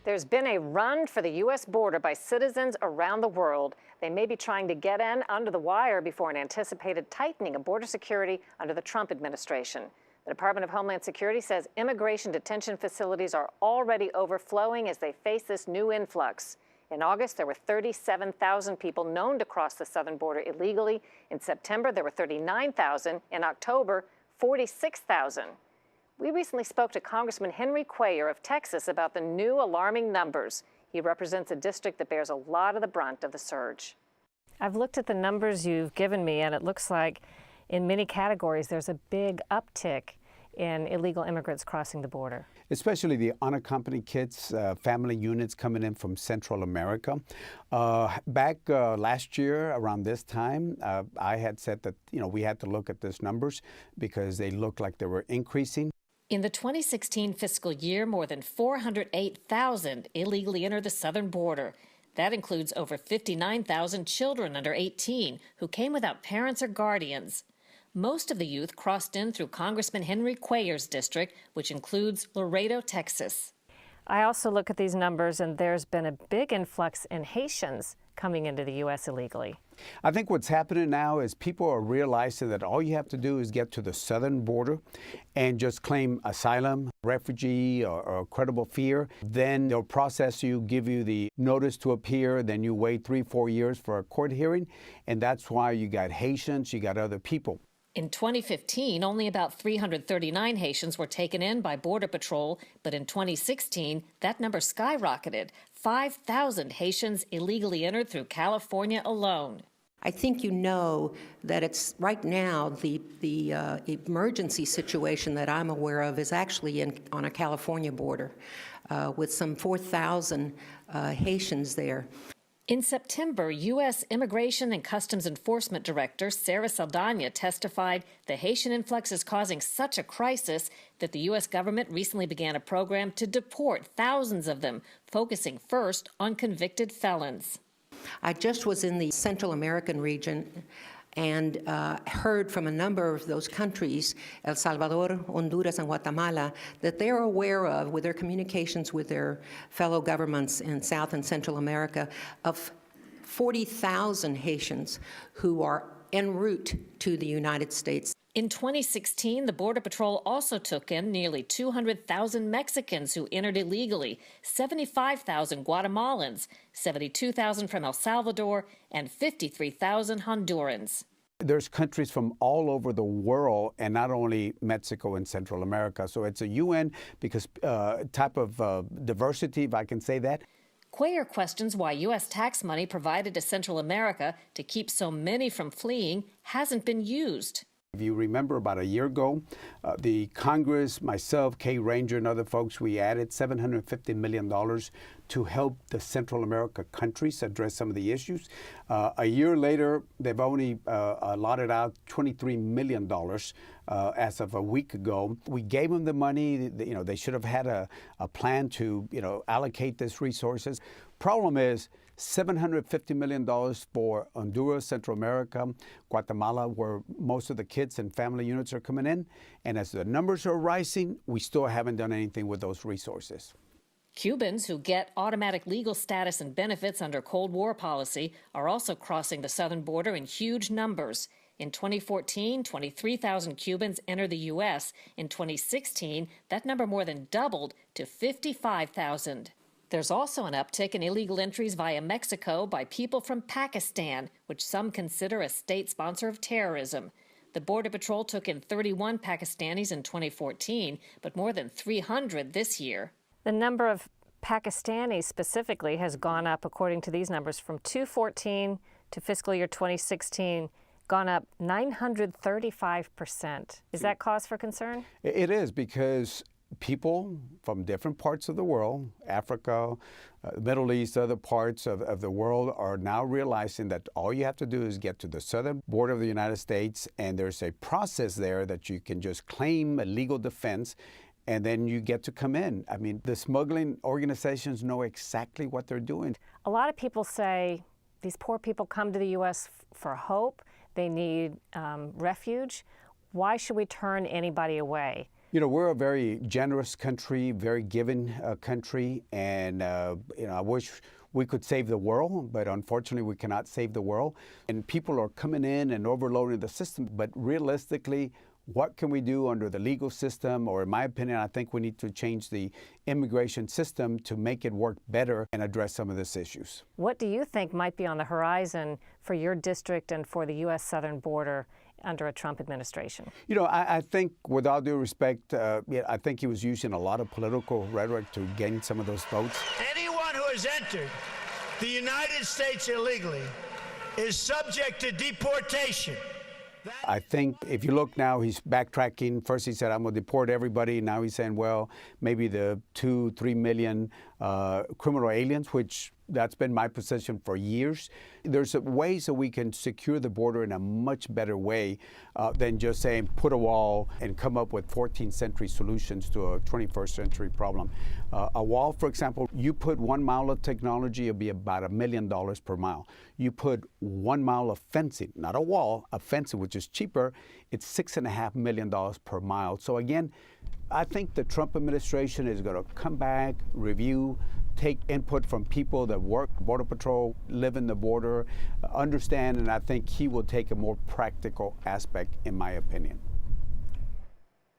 There's been a run for the U.S. border by citizens around the world. They may be trying to get in under the wire before an anticipated tightening of border security under the Trump administration. The Department of Homeland Security says immigration detention facilities are already overflowing as they face this new influx. In August, there were 37,000 people known to cross the southern border illegally. In September, there were 39,000. In October, 46,000. We recently spoke to Congressman Henry Cuellar of Texas about the new alarming numbers. He represents a district that bears a lot of the brunt of the surge. I've looked at the numbers you've given me, and it looks like in many categories there's a big uptick in illegal immigrants crossing the border. Especially the unaccompanied kids, family units coming in from Central America. Back last year around this time, I had said that we had to look at these numbers because they looked like they were increasing. In the 2016 fiscal year, more than 408,000 illegally entered the southern border. That includes over 59,000 children under 18 who came without parents or guardians. Most of the youth crossed in through Congressman Henry Cuellar's district, which includes Laredo, Texas. I also look at these numbers, and there's been a big influx in Haitians coming into the U.S. illegally. I think what's happening now is people are realizing that all you have to do is get to the southern border and just claim asylum, refugee, or credible fear. Then they'll process you, give you the notice to appear, then you wait 3-4 years for a court hearing, and that's why you got Haitians, you got other people. In 2015, only about 339 Haitians were taken in by Border Patrol, but in 2016, that number skyrocketed. 5,000 Haitians illegally entered through California alone. I think you know that it's right now the emergency situation that I'm aware of is actually on a California border with some 4,000 Haitians there. In September, U.S. Immigration and Customs Enforcement Director Sarah Saldana testified the Haitian influx is causing such a crisis that the U.S. government recently began a program to deport thousands of them, focusing first on convicted felons. I just was in the Central American region and heard from a number of those countries, El Salvador, Honduras, and Guatemala, that they're aware of, with their communications with their fellow governments in South and Central America, of 40,000 Haitians who are en route to the United States. In 2016, the Border Patrol also took in nearly 200,000 Mexicans who entered illegally, 75,000 Guatemalans, 72,000 from El Salvador, and 53,000 Hondurans. There's countries from all over the world, and not only Mexico and Central America. So it's a UN because type of diversity, if I can say that. Cuellar questions why U.S. tax money provided to Central America to keep so many from fleeing hasn't been used. If you remember, about a year ago, the Congress, myself, Kay Ranger, and other folks, we added $750 million to help the Central America countries address some of the issues. A year later, they've only allotted out $23 million as of a week ago. We gave them the money. They should have had a plan to allocate these resources. Problem is, $750 million for Honduras, Central America, Guatemala, where most of the kids and family units are coming in. And as the numbers are rising, we still haven't done anything with those resources. Cubans who get automatic legal status and benefits under Cold War policy are also crossing the southern border in huge numbers. In 2014, 23,000 Cubans entered the U.S. In 2016, that number more than doubled to 55,000. There's also an uptick in illegal entries via Mexico by people from Pakistan, which some consider a state sponsor of terrorism. The Border Patrol took in 31 Pakistanis in 2014, but more than 300 this year. The number of Pakistanis specifically has gone up, according to these numbers, from 2014 to fiscal year 2016, gone up 935%. Is that cause for concern? It is, because people from different parts of the world, Africa, Middle East, other parts of the world, are now realizing that all you have to do is get to the southern border of the United States, and there's a process there that you can just claim a legal defense, and then you get to come in. I mean, the smuggling organizations know exactly what they're doing. A lot of people say these poor people come to the U.S. for hope. They need refuge. Why should we turn anybody away? You know, we're a very generous country, very giving country, and you know, I wish we could save the world, but unfortunately we cannot save the world. And people are coming in and overloading the system, but realistically, what can we do under the legal system? Or in my opinion, I think we need to change the immigration system to make it work better and address some of these issues. What do you think might be on the horizon for your district and for the U.S. southern border under a Trump administration? You know, I think, with all due respect, I think he was using a lot of political rhetoric to gain some of those votes. Anyone who has entered the United States illegally is subject to deportation. I think if you look now, he's backtracking. First he said, I'm going to deport everybody. Now he's saying, well, maybe the 2-3 million criminal aliens, which that's been my position for years. There's ways that we can secure the border in a much better way than just saying put a wall and come up with 14th century solutions to a 21st century problem. A wall, for example, you put 1 mile of technology, it'll be about $1 million per mile. You put 1 mile of fencing, not a wall, a fencing, which is cheaper, it's $6.5 million per mile. So again, I think the Trump administration is going to come back, review, take input from people that work Border Patrol, live in the border, understand, and I think he will take a more practical aspect, in my opinion.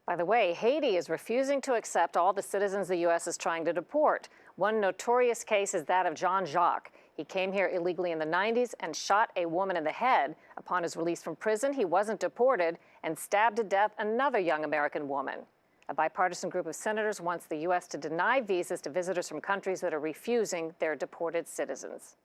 By the way, Haiti is refusing to accept all the citizens the U.S. is trying to deport. One notorious case is that of John Jacques. He came here illegally in the 90s and shot a woman in the head. Upon his release from prison, he wasn't deported and stabbed to death another young American woman. A bipartisan group of senators wants the U.S. to deny visas to visitors from countries that are refusing their deported citizens.